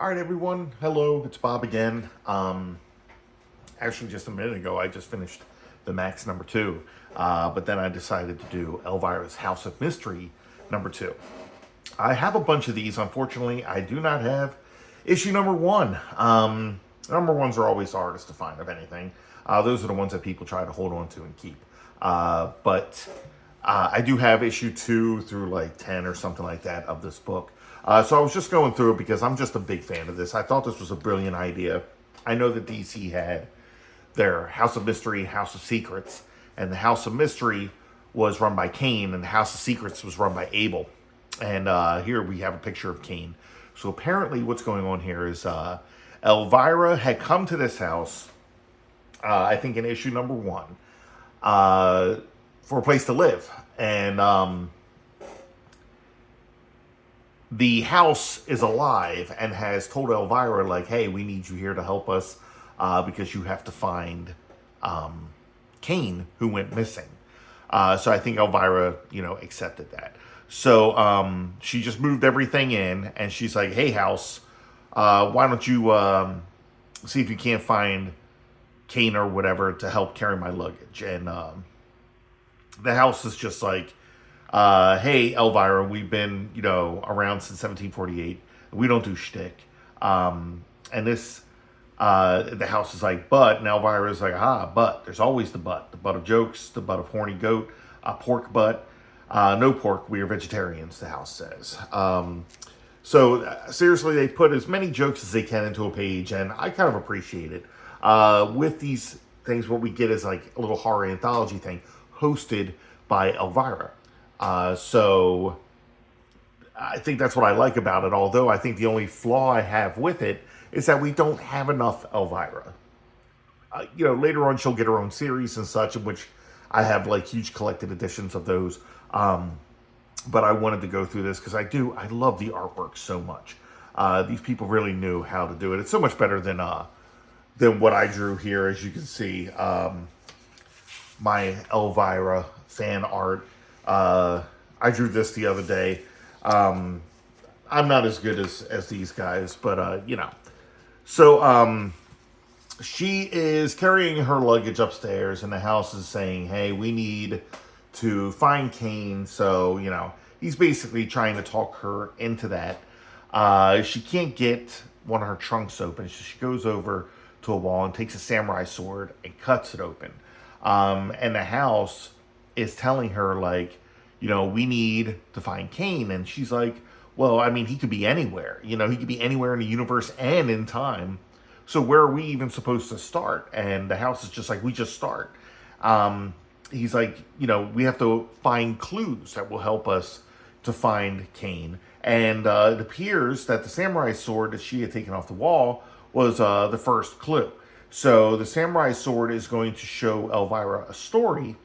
All right, everyone. Hello, it's Bob again. Actually, just a minute ago, I just finished the Max #2, but then I decided to do Elvira's House of Mystery #2. I have a bunch of these. Unfortunately, I do not have issue #1. Number ones are always the hardest to find of anything. Those are the ones that people try to hold on to and keep. But I do have issue 2 through like 10 or something like that of this book. So I was just going through it because I'm just a big fan of this. I thought this was a brilliant idea. I know that DC had their House of Mystery, House of Secrets, and the House of Mystery was run by Kane, and the House of Secrets was run by Abel. And here we have a picture of Kane. So apparently what's going on here is Elvira had come to this house, I think in issue #1, for a place to live. And the house is alive and has told Elvira, like, hey, we need you here to help us because you have to find Kane, who went missing. So I think Elvira, accepted that. So she just moved everything in, and she's like, hey, house, why don't you see if you can't find Kane or whatever to help carry my luggage. And the house is just like, hey, Elvira, we've been, around since 1748. We don't do shtick. And this, the house is like, but, and Elvira's like, but, there's always the butt of jokes, the butt of horny goat, pork butt, no pork, we are vegetarians, the house says. So seriously, they put as many jokes as they can into a page, and I kind of appreciate it. With these things, what we get is like a little horror anthology thing hosted by Elvira. So I think that's what I like about it. Although I think the only flaw I have with it is that we don't have enough Elvira. Later on she'll get her own series and such, in which I have like huge collected editions of those. But I wanted to go through this because I love the artwork so much. These people really knew how to do it. It's so much better than what I drew here, as you can see. My Elvira fan art. I drew this the other day. I'm not as good as these guys, but So she is carrying her luggage upstairs, and the house is saying, hey, we need to find Kane. So, he's basically trying to talk her into that. She can't get one of her trunks open, so she goes over to a wall and takes a samurai sword and cuts it open. And the house is telling her, like, we need to find Kane. And she's like, well, I mean, he could be anywhere. He could be anywhere in the universe and in time. So where are we even supposed to start? And the house is just like, we just start. He's like, we have to find clues that will help us to find Kane. And it appears that the samurai sword that she had taken off the wall was the first clue. So the samurai sword is going to show Elvira a story,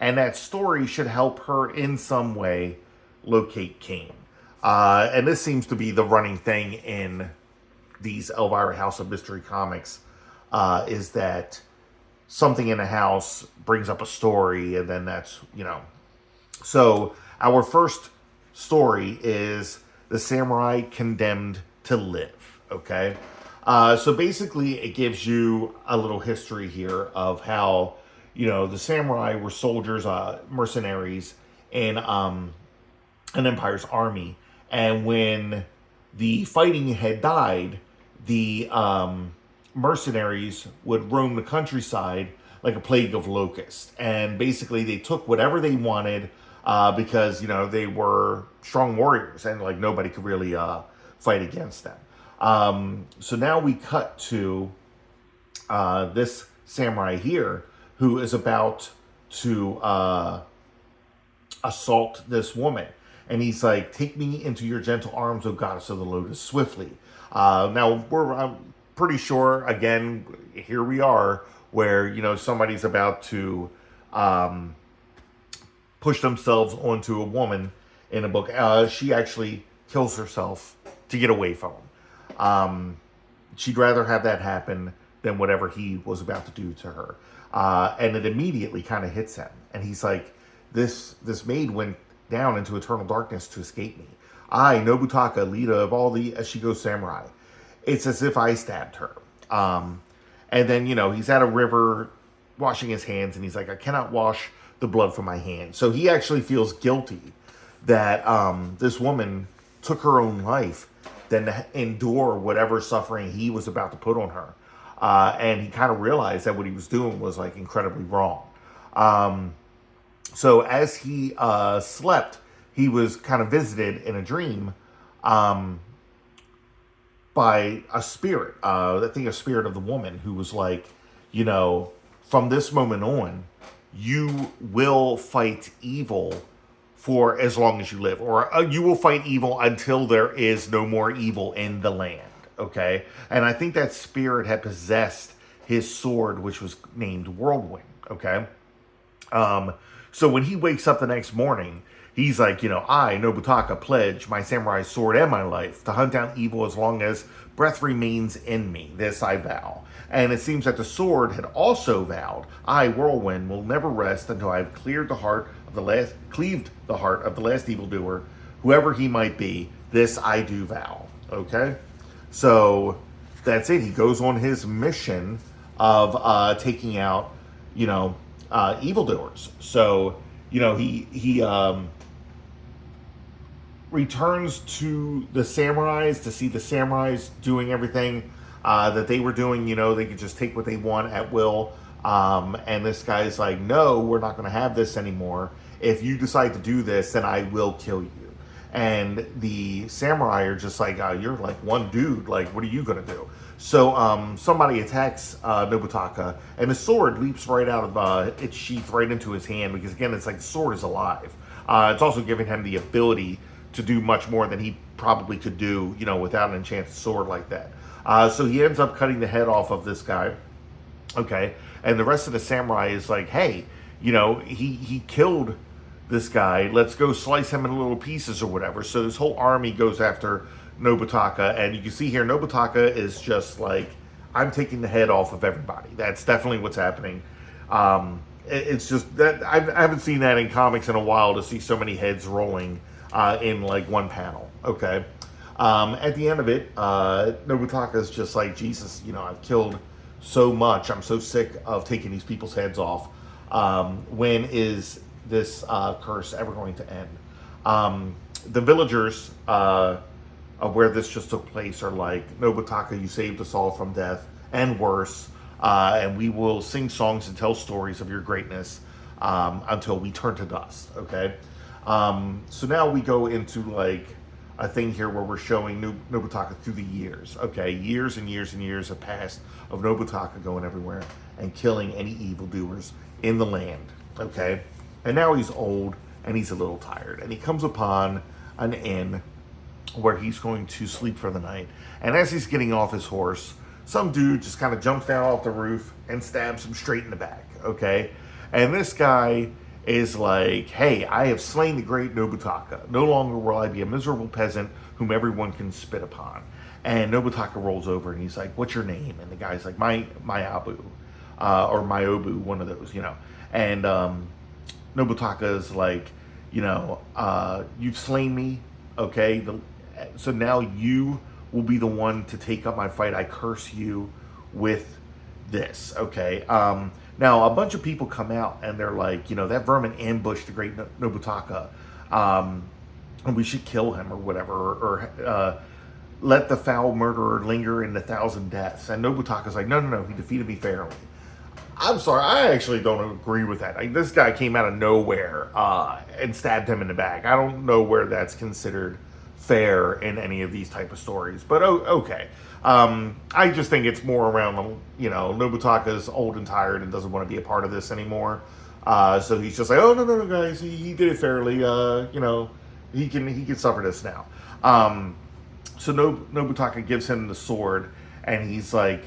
and that story should help her in some way locate Kane. And this seems to be the running thing in these Elvira House of Mystery comics, is that something in a house brings up a story, and then that's, So our first story is the samurai condemned to live, okay? So basically it gives you a little history here of how, the samurai were soldiers, mercenaries in an empire's army. And when the fighting had died, the mercenaries would roam the countryside like a plague of locusts. And basically they took whatever they wanted because, they were strong warriors and like nobody could really fight against them. So now we cut to this samurai here who is about to assault this woman. And he's like, take me into your gentle arms, O goddess of the lotus, swiftly. Now, I'm pretty sure, again, here we are, where, somebody's about to push themselves onto a woman in a book. She actually kills herself to get away from him. She'd rather have that happen than whatever he was about to do to her. And it immediately kind of hits him. And he's like, this maid went down into eternal darkness to escape me. I, Nobutaka, leader of all the Ashigo samurai. it's as if I stabbed her. And then, he's at a river washing his hands, and he's like, I cannot wash the blood from my hands. So he actually feels guilty that this woman took her own life than to endure whatever suffering he was about to put on her. And he kind of realized that what he was doing was like incredibly wrong. So as he slept, he was kind of visited in a dream by a spirit, I think a spirit of the woman, who was like, from this moment on, you will fight evil for as long as you live, or you will fight evil until there is no more evil in the land. Okay. And I think that spirit had possessed his sword, which was named Whirlwind. Okay. So when he wakes up the next morning, he's like, I, Nobutaka, pledge my samurai sword and my life to hunt down evil as long as breath remains in me. This I vow. And it seems that the sword had also vowed, I, Whirlwind, will never rest until I have cleaved the heart of the last evildoer, whoever he might be. This I do vow. Okay? So that's it. He goes on his mission of taking out, evildoers. So, he returns to the samurais to see the samurais doing everything that they were doing. They could just take what they want at will. And this guy's like, no, we're not going to have this anymore. If you decide to do this, then I will kill you. And the samurai are just like, you're like one dude. Like, what are you going to do? So somebody attacks Nobutaka, and the sword leaps right out of its sheath right into his hand, because, again, it's like the sword is alive. It's also giving him the ability to do much more than he probably could do, without an enchanted sword like that. So he ends up cutting the head off of this guy. Okay. And the rest of the samurai is like, hey, he killed this guy. Let's go slice him into little pieces or whatever. So this whole army goes after Nobutaka. And you can see here, Nobutaka is just like, I'm taking the head off of everybody. That's definitely what's happening. It's just that I haven't seen that in comics in a while, to see so many heads rolling in like one panel. Okay. At the end of it, Nobutaka is just like, Jesus, I've killed so much. I'm so sick of taking these people's heads off. When is this curse ever going to end? The villagers of where this just took place are like, Nobutaka, you saved us all from death and worse. And we will sing songs and tell stories of your greatness until we turn to dust. Okay. So now we go into like a thing here where we're showing Nobutaka through the years. Okay, years and years and years have passed of Nobutaka going everywhere and killing any evildoers in the land. Okay, and now he's old and he's a little tired, and he comes upon an inn where he's going to sleep for the night. And as he's getting off his horse, some dude just kind of jumps down off the roof and stabs him straight in the back. Okay, and this guy is like, hey, I have slain the great Nobutaka. No longer will I be a miserable peasant whom everyone can spit upon. And Nobutaka rolls over and he's like, what's your name? And the guy's like, Myabu, or Myobu, one of those, And Nobutaka is like, you've slain me, okay? So now you will be the one to take up my fight. I curse you with this, okay? Now, a bunch of people come out and they're like, that vermin ambushed the great Nobutaka, and we should kill him or whatever, or let the foul murderer linger in 1,000 deaths. And Nobutaka's like, no, he defeated me fairly. I'm sorry, I actually don't agree with that. Like, this guy came out of nowhere and stabbed him in the back. I don't know where that's considered fair in any of these type of stories, but okay. I just think it's more around, Nobutaka's old and tired and doesn't want to be a part of this anymore. So he's just like, oh, no, guys, he did it fairly. He can suffer this now. So Nobutaka gives him the sword, and he's like,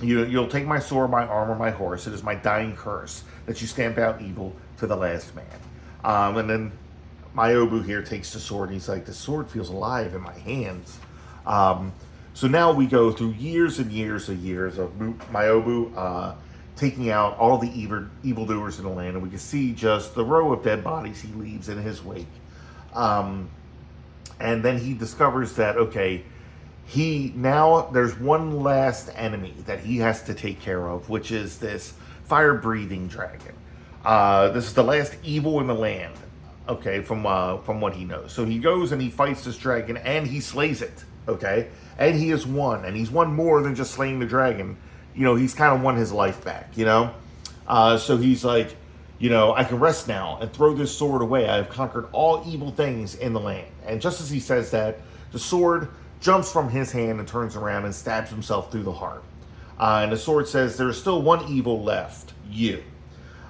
you'll take my sword, my armor, my horse. It is my dying curse that you stamp out evil to the last man. And then Myobu here takes the sword, and he's like, the sword feels alive in my hands. So now we go through years and years of Myobu taking out all the evildoers in the land, and we can see just the row of dead bodies he leaves in his wake. And then he discovers that, okay, there's one last enemy that he has to take care of, which is this fire-breathing dragon. This is the last evil in the land. Okay, from what he knows. So he goes and he fights this dragon and he slays it. Okay, and he has won, and he's won more than just slaying the dragon. He's kind of won his life back. So he's like, I can rest now and throw this sword away. I have conquered all evil things in the land. And just as he says that, the sword jumps from his hand and turns around and stabs himself through the heart. And the sword says, there's still one evil left, you.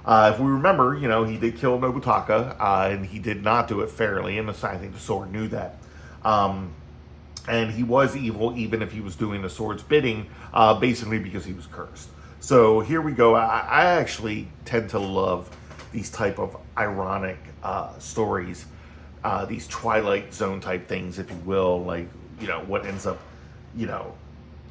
If we remember, he did kill Nobutaka, and he did not do it fairly, and I think the sword knew that. And he was evil, even if he was doing the sword's bidding, basically because he was cursed. So here we go. I actually tend to love these type of ironic stories, these Twilight Zone type things, if you will, like, what ends up,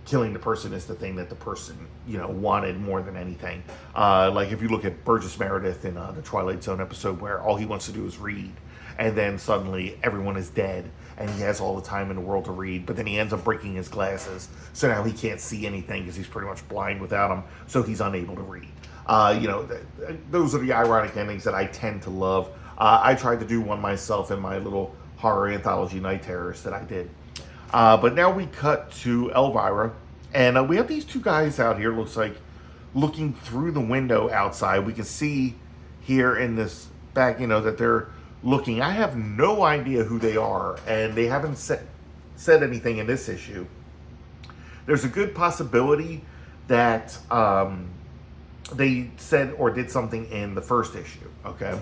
killing the person is the thing that the person, wanted more than anything. Like if you look at Burgess Meredith in the Twilight Zone episode where all he wants to do is read, and then suddenly everyone is dead, and he has all the time in the world to read, but then he ends up breaking his glasses, so now he can't see anything because he's pretty much blind without them, so he's unable to read. Those are the ironic endings that I tend to love. I tried to do one myself in my little horror anthology, Night Terrors, that I did. But now we cut to Elvira, and we have these two guys out here, looks like, looking through the window outside. We can see here in this back, that they're looking. I have no idea who they are, and they haven't said anything in this issue. There's a good possibility that they said or did something in the first issue, okay?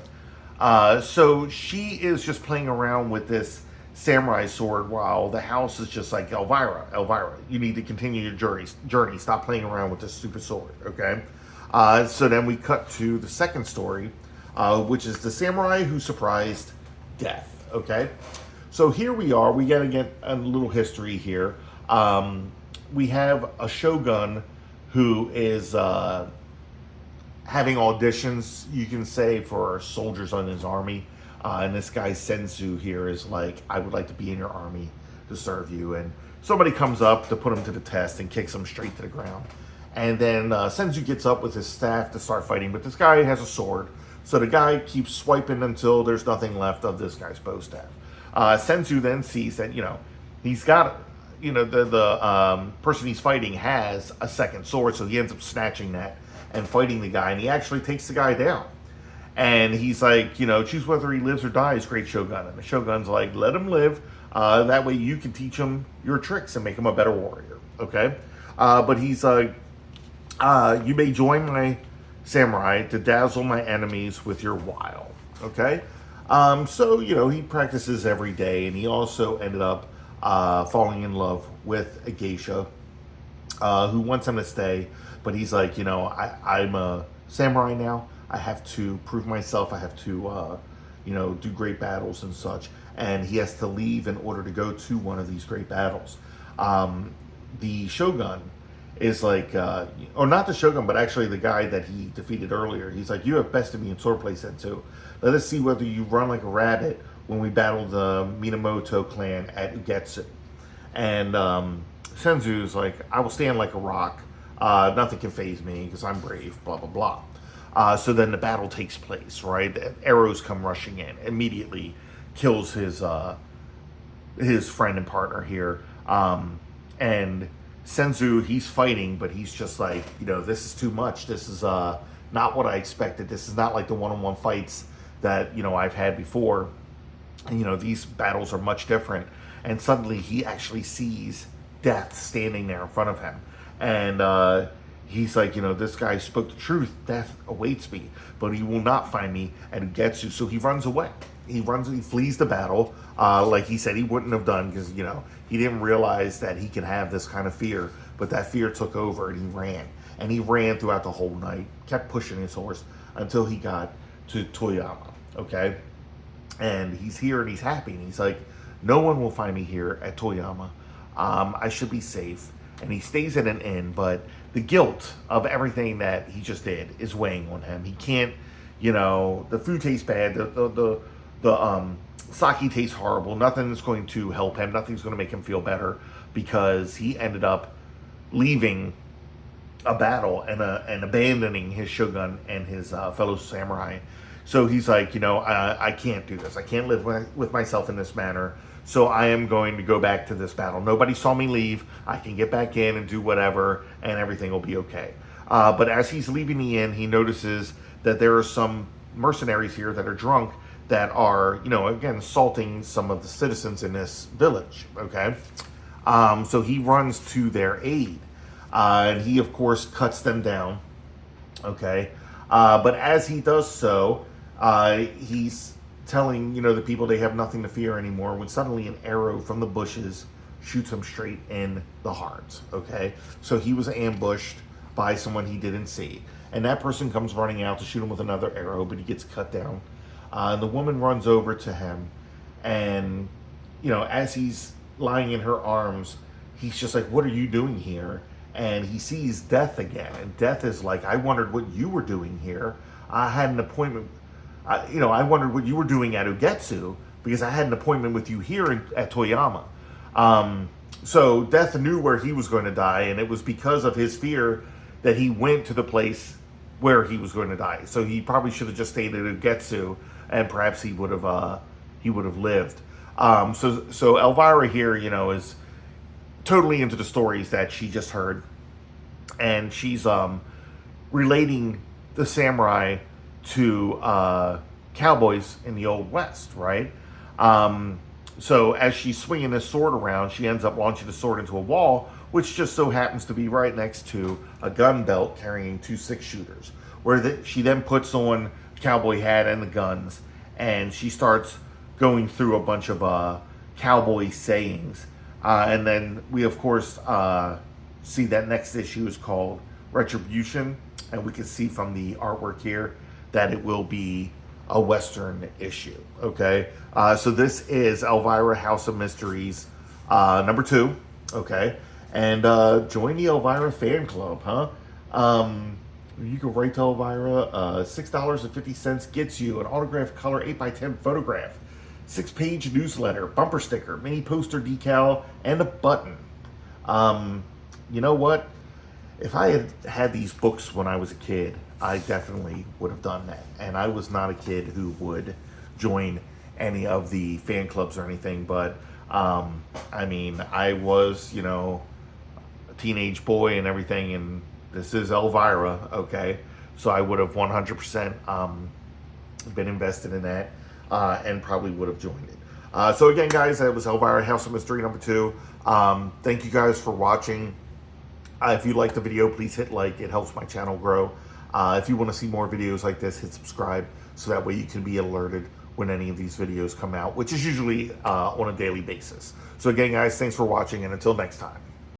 So she is just playing around with this samurai sword while the house is just like, Elvira, you need to continue your journey. Stop playing around with this stupid sword, okay? So then we cut to the second story, which is the samurai who surprised death, okay? So here we are. We got to get a little history here. We have a shogun who is having auditions, you can say, for soldiers on his army. And this guy Senzu here is like, I would like to be in your army to serve you. And somebody comes up to put him to the test and kicks him straight to the ground. And then Senzu gets up with his staff to start fighting, but this guy has a sword. So the guy keeps swiping until there's nothing left of this guy's bow staff. Senzu then sees that, he's got, the person he's fighting has a second sword, so he ends up snatching that and fighting the guy, and he actually takes the guy down. And he's like, choose whether he lives or dies, great Shogun. And the Shogun's like, let him live. That way you can teach him your tricks and make him a better warrior. Okay? But he's like, you may join my samurai to dazzle my enemies with your wile. Okay? So, he practices every day. And he also ended up falling in love with a geisha who wants him to stay. But he's like, I'm a samurai now. I have to prove myself. I have to, do great battles and such. And he has to leave in order to go to one of these great battles. The Shogun is like, or not the Shogun, but actually the guy that he defeated earlier. He's like, you have bested me in swordplay, Senzu. Let us see whether you run like a rabbit when we battle the Minamoto clan at Ugetsu. And Senzu is like, I will stand like a rock. Nothing can faze me because I'm brave, blah, blah, blah. So then the battle takes place, right? The arrows come rushing in. Immediately kills his friend and partner here. And Senzu, he's fighting, but he's just like, this is too much. This is not what I expected. This is not like the one-on-one fights that, I've had before. And, these battles are much different. And suddenly he actually sees death standing there in front of him. And he's like, this guy spoke the truth. Death awaits me, but he will not find me at Ugetsu. So he runs away. He flees the battle, like he said he wouldn't have done because, he didn't realize that he could have this kind of fear. But that fear took over and he ran. And he ran throughout the whole night, kept pushing his horse until he got to Toyama, okay? And he's here and he's happy. And he's like, no one will find me here at Toyama. I should be safe. And he stays at an inn, but the guilt of everything that he just did is weighing on him. He can't, the food tastes bad, the sake tastes horrible. Nothing's going to help him. Nothing's going to make him feel better. because he ended up leaving a battle and abandoning his shogun and his fellow samurai. So he's like, I can't do this. I can't live with myself in this manner. So I am going to go back to this battle. Nobody saw me leave. I can get back in and do whatever, and everything will be okay. But as he's leaving the inn, he notices that there are some mercenaries here that are drunk that are, again, assaulting some of the citizens in this village. Okay. So he runs to their aid. And he, of course, cuts them down. Okay. But as he does so, he's telling, the people they have nothing to fear anymore, when suddenly an arrow from the bushes shoots him straight in the heart. Okay. So he was ambushed by someone he didn't see. And that person comes running out to shoot him with another arrow, but he gets cut down. And the woman runs over to him. And, as he's lying in her arms, he's just like, what are you doing here? And he sees Death again. And Death is like, I wondered what you were doing here. I had an appointment. I wondered what you were doing at Ugetsu, because I had an appointment with you here at Toyama. So Death knew where he was going to die, and it was because of his fear that he went to the place where he was going to die. So he probably should have just stayed at Ugetsu, and perhaps he would have lived. So Elvira here, is totally into the stories that she just heard, and she's relating the samurai to cowboys in the Old West, right? So as she's swinging this sword around, she ends up launching the sword into a wall, which just so happens to be right next to a gun belt carrying 2 6-shooters, where she then puts on the cowboy hat and the guns, and she starts going through a bunch of cowboy sayings. And then we, of course, see that next issue is called Retribution, and we can see from the artwork here that it will be a Western issue. Okay, so this is Elvira House of Mysteries number 2. Okay, and join the Elvira fan club, huh? You can write to Elvira. $6.50 gets you an autographed color 8x10 photograph, 6-page newsletter, bumper sticker, mini poster decal, and a button. You know what? If I had had these books when I was a kid, I definitely would have done that. And I was not a kid who would join any of the fan clubs or anything. But, I was, a teenage boy and everything. And this is Elvira, okay? So I would have 100% been invested in that. And probably would have joined it. So again, guys, that was Elvira House of Mystery number 2. Thank you guys for watching. If you like the video, please hit like. It helps my channel grow. If you want to see more videos like this, hit subscribe, so that way you can be alerted when any of these videos come out, which is usually on a daily basis. So again, guys, thanks for watching, and until next time.